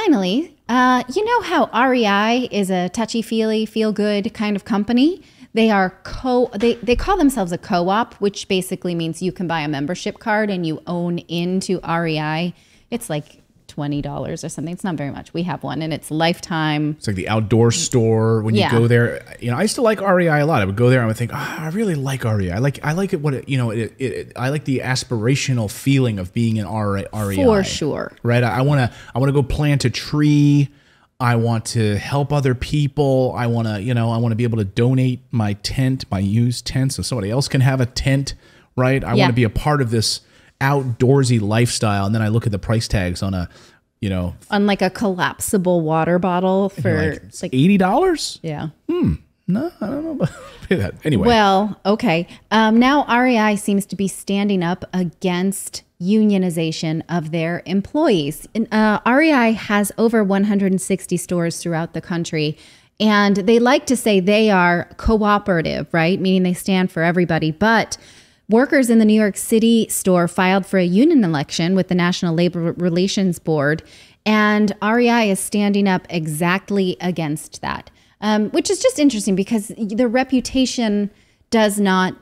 finally, you know how REI is a touchy-feely, feel-good kind of company? They are they call themselves a co-op, which basically means you can buy a membership card and you own into REI. It's like $20 or something. It's not very much. We have one and it's lifetime. It's like the outdoor store. When you go there, you know, I used to like REI a lot. I would go there and I would think, oh, I really like REI. I like it. I like the aspirational feeling of being in REI. For sure. Right. I want to go plant a tree. I want to help other people. I want to be able to donate my tent, my used tent, so somebody else can have a tent, right? I want to be a part of this outdoorsy lifestyle. And then I look at the price tags on on like a collapsible water bottle for like $80. Yeah. No, I don't know about that. Anyway. Well, okay. Now REI seems to be standing up against unionization of their employees. REI has over 160 stores throughout the country, and they like to say they are cooperative, right? Meaning they stand for everybody. But workers in the New York City store filed for a union election with the National Labor Relations Board, and REI is standing up exactly against that, which is just interesting because the reputation does not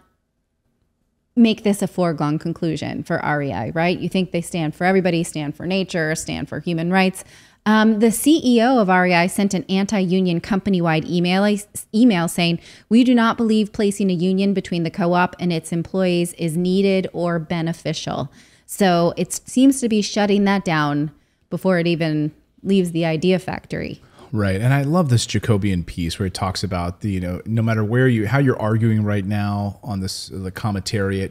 make this a foregone conclusion for REI, right? You think they stand for everybody, stand for nature, stand for human rights. The CEO of REI sent an anti-union company-wide email saying, "We do not believe placing a union between the co-op and its employees is needed or beneficial." So it seems to be shutting that down before it even leaves the idea factory. Right. And I love this Jacobian piece where it talks about no matter how you're arguing right now on the commentariat,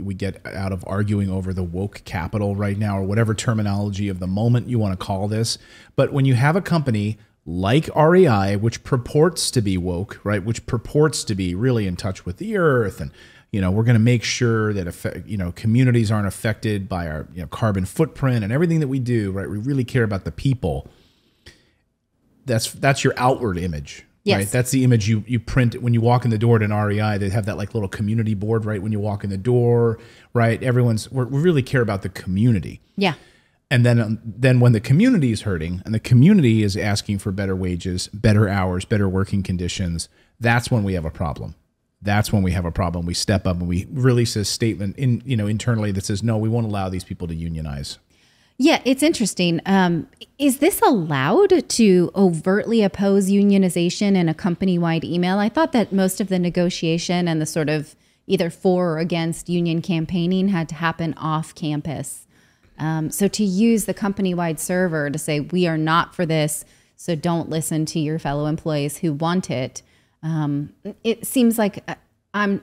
we get out of arguing over the woke capital right now, or whatever terminology of the moment you want to call this. But when you have a company like REI, which purports to be woke, right, which purports to be really in touch with the earth, and we're going to make sure that communities aren't affected by our carbon footprint and everything that we do, right? We really care about the people. That's your outward image, yes. Right? That's the image you print when you walk in the door at an REI. They have that like little community board, right? When you walk in the door, right? We really care about the community. Yeah. And then when the community is hurting and the community is asking for better wages, better hours, better working conditions, that's when we have a problem. That's when we have a problem. We step up and we release a statement internally that says, no, we won't allow these people to unionize. Yeah, it's interesting. Is this allowed to overtly oppose unionization in a company-wide email? I thought that most of the negotiation and the sort of either for or against union campaigning had to happen off campus. So to use the company-wide server to say, we are not for this, so don't listen to your fellow employees who want it. It seems like I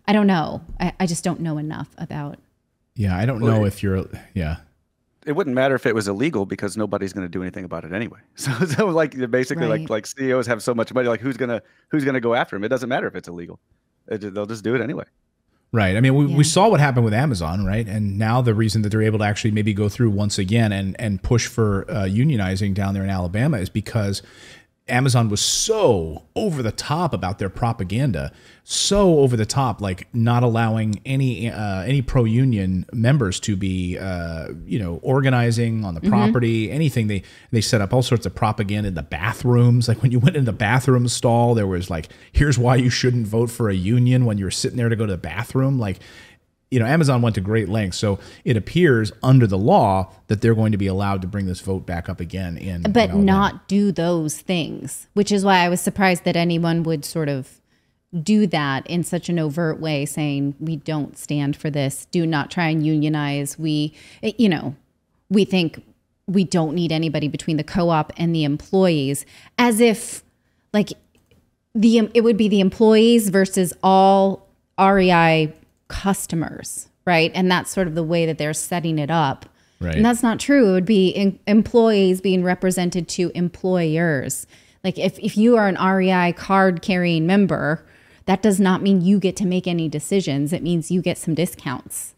don't know. I just don't know enough about. Yeah, I don't know if you're, yeah. It wouldn't matter if it was illegal because nobody's going to do anything about it anyway. So like basically right. like CEOs have so much money, like who's gonna go after them? It doesn't matter if it's illegal. They'll just do it anyway. Right. I mean, we saw what happened with Amazon, right? And now the reason that they're able to actually maybe go through once again and push for unionizing down there in Alabama is because Amazon was so over the top about their propaganda, so over the top, like not allowing any pro-union members to be, organizing on the property, anything. They set up all sorts of propaganda in the bathrooms. Like when you went in the bathroom stall, there was like, here's why you shouldn't vote for a union when you're sitting there to go to the bathroom. Like, Amazon went to great lengths. So it appears under the law that they're going to be allowed to bring this vote back up again. But not do those things, which is why I was surprised that anyone would sort of do that in such an overt way, saying we don't stand for this. Do not try and unionize. We think we don't need anybody between the co-op and the employees, as if like it would be the employees versus all REI customers, right? And that's sort of the way that they're setting it up. Right. And that's not true. It would be employees being represented to employers. Like if you are an REI card carrying member, that does not mean you get to make any decisions. It means you get some discounts.